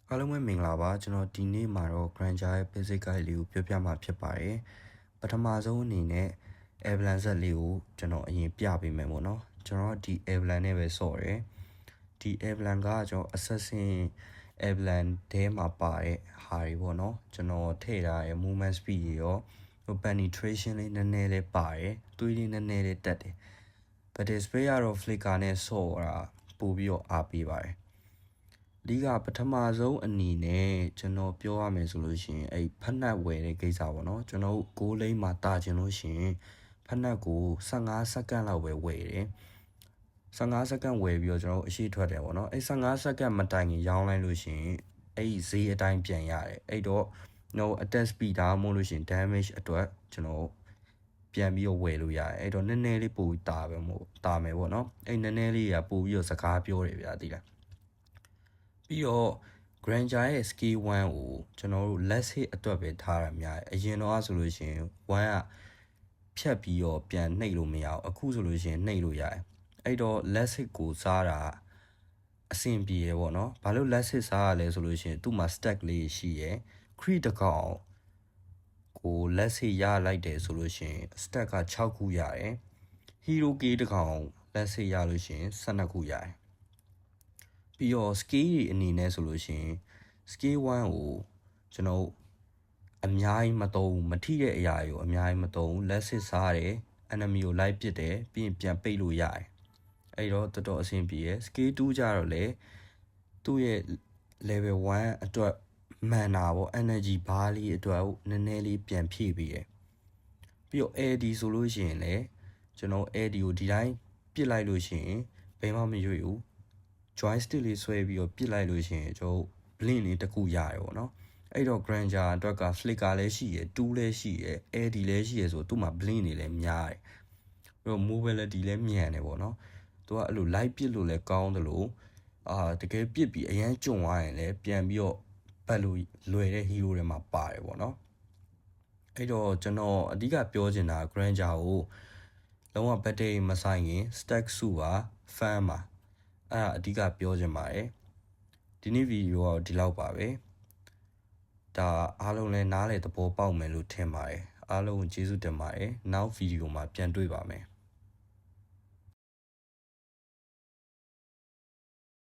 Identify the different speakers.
Speaker 1: အားလုံးပဲမင်္ဂလာပါကျွန်တော်ဒီနေ့မှာတော့ Granger ရဲ့ basic guide လေးကိုပြောပြမှာဖြစ်ပါတယ်ပထမဆုံးအနေနဲ့ Avalanche ဇက်လေးကိုကျွန်တော်အရင်ပြပေးမယ်ပေါ့နော်ကျွန်တော်ဒီ Avalanche နဲ့ပဲဆော့တယ်ဒီ Avalanche ကကျွန်တော် Assassin Avalanche ထဲမှာပါတဲ့ဟာတွေပေါ့နော်ကျွန်တော်ထည့်ထားတဲ့ movement speed တွေရော penetration လေးနည်းနည်းလေးပါတယ်သွေးလေးနည်းနည်းလေးတက်တယ် but display ကတော့ flicker နဲ့ဆော့တာပို့ပြီးတော့အားပေးပါတယ်အဓိကပထမဆုံးအနေနဲ့ကျွန်တော်ပြောရမယ်ဆိုလို့ရှိရင်အဲ့ဖက်နှက်ဝယ်တဲ့ကိစ္စပေါ့နော်ကျွန်တော်6လိမ့်မှာတာချင်လို့ရှိရင်ဖက်နှက်ကို15စက္ကန့်လောက်ပဲဝယ်တယ်15စက္ကန့်ဝယ်ပြီးတော့ကျွန်တော်အရှိထွက်တယ်ပေါ့နော်အဲ့15စက္ကန့်မတိုင်ခင်ရောင်းလိုက်လို့ရှိရင်အဲ့ဈေးအတိုင်းပြန်ရတယ်အဲ့တော့ no attack speed ဒါမှမဟုတ်လို့ရှိရင် damage အတွက်ကျွန်တော်ပြန်ပြီးတော့ဝယ်လို့ရတယ်အဲ့တော့နည်းနည်းလေးပိုတာပဲမို့တာမယ်ပေါ့နော်အဲ့နည်းနည်းလေးကပို့ပြီးတော့စကားပြောတယ်ဗျာသိလားပြီးတော့ Granger ရဲ့ scale 1ကိုကျွန်တော်တို့ let's hit အတွက်ပဲထားရများအရင်တော့ဆိုလို့ရှိရင်1ကဖြတ်ပြီးတော့ပြန်နှိပ်လို့မရအောင်အခုဆိုလို့ရှိရင်နှိပ်လို့ရတယ်အဲ့တော့ let's hit ကိုစားတာအဆင်ပြေရပေါ့နော်ဘာလို့ let's hit စားရလဲဆိုလို့ရှိရင်သူ့မှာ stack လေးရှိရယ် crit တကောင်ကို let's hit ရလိုက်တယ်ဆိုလို့ရှိရင် stack က6ခုရတယ် hero k တကောင် let's hit ရလို့ရှိရင်12ခုရတယ်ပြီးတော့ scale တွေအနေနဲ့ဆိုလို့ရှိရင် scale 1ကိုကျွန်တော်အများကြီးမသုံးမထိတဲ့အရာတွေကိုအများကြီးမသုံး let's hit စားတယ် enemy ကိုလိုက်ပစ်တယ်ပြီးရင်ပြန်ပိတ်လို့ရတယ်အဲ့တော့တော်တော်အဆင်ပြေရယ် scale 2ကြတော့လေသူ့ရဲ့ level 1အတွက် mana ပေါ့ energy bar လေးအတွက်နည်းနည်းလေးပြန်ဖြည့်ပေးရယ်ပြီးတော့ AD ဆိုလို့ရှိရင်လေကျွန်တော် AD ကိုဒီတိုင်းပစ်လိုက်လို့ရှိရင်ဘယ်မှမရွေ့ဘူး joystick လေးဆွဲပြီးတော့ပစ်လိုက်လို့ရှိရင်ကျွန်တော် blink လေးတစ်ခုရတယ်ပေါ့နော်အဲ့တော့ Granger အတွက်က flicker လည်းရှိရယ်2လည်းရှိရယ် AD လည်းရှိရယ်ဆိုသူ့မှာ blink တွေလည်းများတယ်ပြီးတော့ mobility လည်းမြန်တယ်ပေါ့နော်သူကအဲ့လို light ပစ်လို့လည်းကောင်းတယ်လို့တကယ်ပစ်ပြီးအရန်ကြုံသွားရင်လည်းပြန်ပြီးတော့ပတ်လို့လွယ်တဲ့ hero တွေမှာပါတယ်ပေါ့နော်အဲ့တော့ကျွန်တော်အဓိကပြောချင်တာ Granger ကိုလုံးဝ battery မဆိုင်ခင် stack စုပါ fan ပါအဲ့ဒါအဓိကပြောချင်ပါတယ်ဒီနေ့ဗီဒီယိုကဒီလောက်ပါပဲဒါအားလုံးလည်းနားလည်သဘောပေါက်မယ်လို့ထင်ပါတယ်အားလုံးကျေးဇူးတင်ပါတယ်နောက်ဗီဒီယိုမှာပြန်တွေ့ပါမယ်